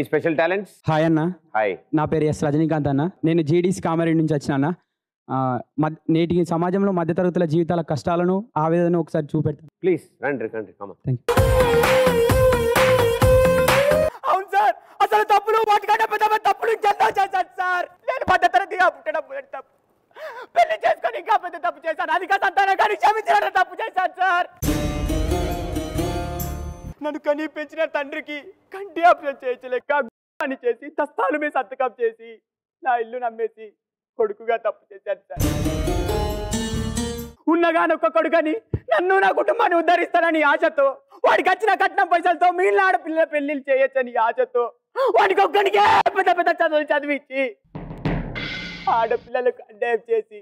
Any special talents? Hi అన్న. Hi. నా పేరు ఎస్ రజనీకాంత్ అన్న. నేను జీడీసీ కామారెడ్డి నుంచి వచ్చిన అన్న. నేటి సమాజంలో మధ్యతరగతుల జీవితాల కష్టాలను ఆవేదనను ఒకసారి చూపెడతాను. ప్లీజ్ రండి రండి. అవును సార్, అసలు తప్పులు వాటికంటే పెద్ద తప్పులు చేశాను సార్. నేను మధ్యతరగతిగా పుట్టడం తప్పు, పెళ్లి చేసుకొని ఇంకా పెద్ద తప్పు చేశాను. అధిక సంతానం కానీ క్షమించడం తప్పు చేశాను సార్. నన్ను కనీ పెంచిన తండ్రికి కంటి ఆపరేషన్ చేయించలేక అని చేసి దస్తాలు మీద సంతకం చేసి నా ఇల్లు నమ్మేసి కొడుకుగా తప్పు చేశాను సార్. ఉన్నగానొక్క కొడుకని నన్ను నా కుటుంబాన్ని ఉద్ధరిస్తానని ఆశతో, వాడికి వచ్చిన కట్నం పైసలతో మిగిలిన ఆడపిల్లల పెళ్లిళ్ళు చేయొచ్చని ఆశతో వాడికి ఒక్కడికే పెద్ద పెద్ద చదువులు చదివించి ఆడపిల్లలకు అన్యాయం చేసి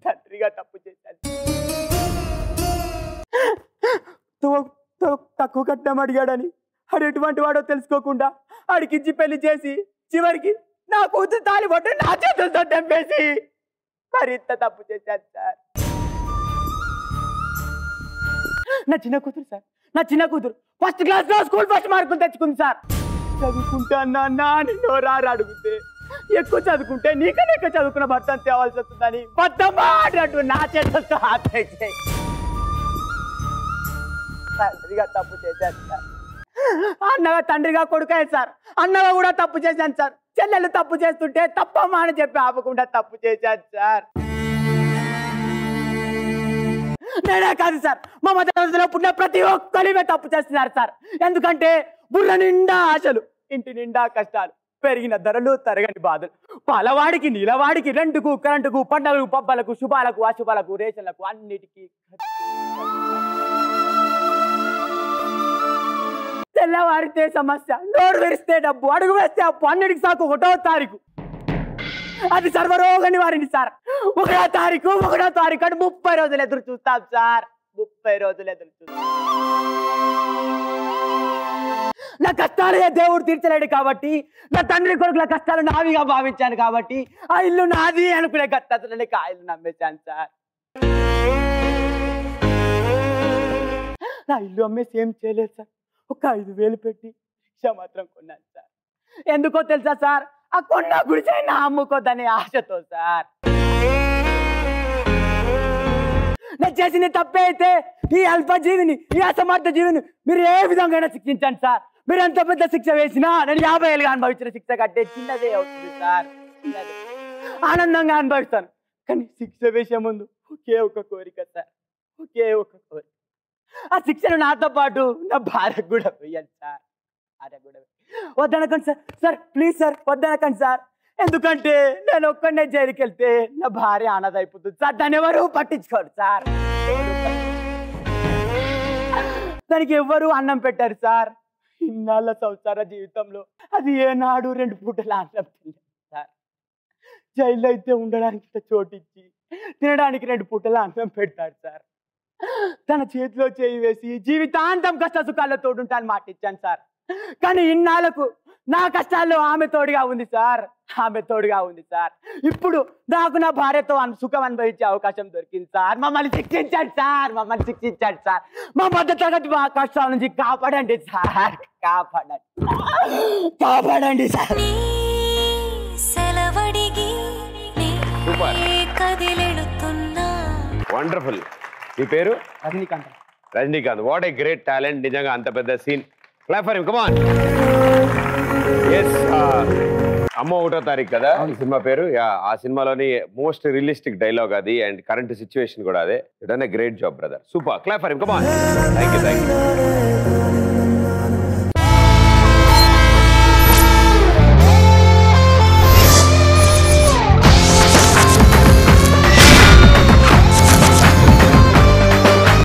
తండ్రిగా తప్పు చేశాను. తక్కువ కట్నం అడిగాడని ఆడు ఎటువంటి వాడో తెలుసుకోకుండా ఆడికిచ్చి పెళ్లి చేసి చివరికి నా కూతురు తాళి పట్టు నా చేతులతో తెంపేసి మరింత తప్పు చేశాను సార్. నా చిన్న కూతురు సార్, నా చిన్న కూతురు ఫస్ట్ క్లాస్ లో స్కూల్ ఫస్ట్ మార్కులు తెచ్చుకుంది సార్. చదువుకుంటా అన్నా నిన్నో రారు అడిగితే ఎక్కువ చదువుకుంటే నీకనే ఎక్కువ చదువుకున్న భర్తను తేవాల్సి వస్తుందని బద్దమ్మా అన్నట్టు నా చేతులతో ఆపేసాయి. తండ్రిగా తప్పు చేశాను సార్. అన్నగా తండ్రిగా కొడుకాయి సార్. అన్నగా కూడా తప్పు చేశాను సార్. చెల్లెలు తప్పు చేస్తుంటే తప్పమ్మా అని చెప్పి ఆపకుండా తప్పు చేశాను సార్. నేనే కాదు సార్, మా మధ్యలో పుట్టిన ప్రతి ఒక్కరిమే తప్పు చేస్తున్నారు సార్. ఎందుకంటే బుర్ర నిండా ఆశలు, ఇంటి నిండా కష్టాలు, పెరిగిన ధరలు, తరగని బాధలు, పాలవాడికి నీలవాడికి, రెండుకు కరెంటుకు, పండుగలకు పబ్బలకు, శుభాలకు అశుభాలకు, రేషన్లకు అన్నిటికీ తెల్లవారితే సమస్య, నోరు తెరిస్తే డబ్బు, అడుగు వేస్తే అప్పు, అన్నిటికి సాకు 1వ తారీఖు. అది సర్వరోగ నివారణ సార్. 1వ తారీఖు అని 30 రోజులు ఎదురు చూస్తాం సార్. 30 రోజులు ఎదురు చూస్తాం. నా కష్టాలే దేవుడు తీర్చలేడు కాబట్టి, నా తండ్రి కొడుకుల కష్టాలు నావిగా భావించాను కాబట్టి ఆ ఇల్లు నాది అనుకునే గత్తలకి ఆ ఇల్లు నమ్మేశాను సార్. నా ఇల్లు అమ్మేసి ఏం చేయలేదు సార్. ఒక 5,000 పెట్టి రిక్షా మాత్రం కొన్నాను సార్. ఎందుకో తెలుసా సార్? ఆ కొన్న గుడిసైనా అమ్ముకోద్దనే ఆశతో సార్. నేను చేసిన తప్పే అయితే ఈ అల్పజీవిని, ఈ అసమర్థ జీవిని మీరు ఏ విధంగా శిక్షించండి సార్. మీరు ఎంత పెద్ద శిక్ష వేసినా నేను 50 ఏళ్ళుగా అనుభవించిన శిక్ష కట్టే చిన్నదే అవుతుంది సార్. చిన్నదే, ఆనందంగా అనుభవిస్తాను. కానీ శిక్ష వేసే ముందు ఒకే ఒక కోరిక సార్, ఒకే ఒక కోరిక. ఆ శిక్షను నాతో పాటు నా భార్యకు కూడా వేయండి సార్. వద్దనకండి సార్. సార్ ప్లీజ్ సార్, వద్దనకండి సార్. ఎందుకంటే నేను ఒక్కడనే జైలుకి వెళ్తే నా భార్య అనాథ అయిపోతుంది సార్. దాన్ని ఎవరు పట్టించుకోరు సార్. దానికి ఎవరు అన్నం పెట్టారు సార్. ఇన్నాళ్ళ సంసార జీవితంలో అది ఏనాడు 2 పూటల అన్నం తినలేదు సార్. జైల్లో అయితే ఉండడానికి చోటిచ్చి తినడానికి 2 పూటల అన్నం పెడతారు సార్. తన చేతిలో చేయి వేసి జీవితాంతం కష్ట సుఖాల్లో తోడుంటాను మాట ఇచ్చాను సార్. కానీ ఇన్నాళ్ళకు నా కష్టాల్లో ఆమె తోడుగా ఉంది సార్. ఆమె తోడుగా ఉంది సార్. ఇప్పుడు నాకు నా భార్యతో సుఖం అనుభవించే అవకాశం దొరికింది సార్. మమ్మల్ని శిక్షించండి సార్, మమ్మల్ని శిక్షించండి సార్. మా మధ్యతరగతి కష్టాల నుంచి కాపాడండి సార్, కాపాడండి, కాపాడండి సార్. వండర్ఫుల్. మీ పేరు? Rajinikanth. Rajinikanth. What a great talent. నిజంగా అంత పెద్ద scene. Clap for him. Come on. yes అమ్మ 1వ తారీఖు కదా ఈ సినిమా పేరు. ఆ సినిమాలోని మోస్ట్ రియలిస్టిక్ డైలాగ్ అది, అండ్ కరెంట్ సిచ్యువేషన్ కూడా అదే. You done a great job brother. Super. Clap for him. Come on. Thank you.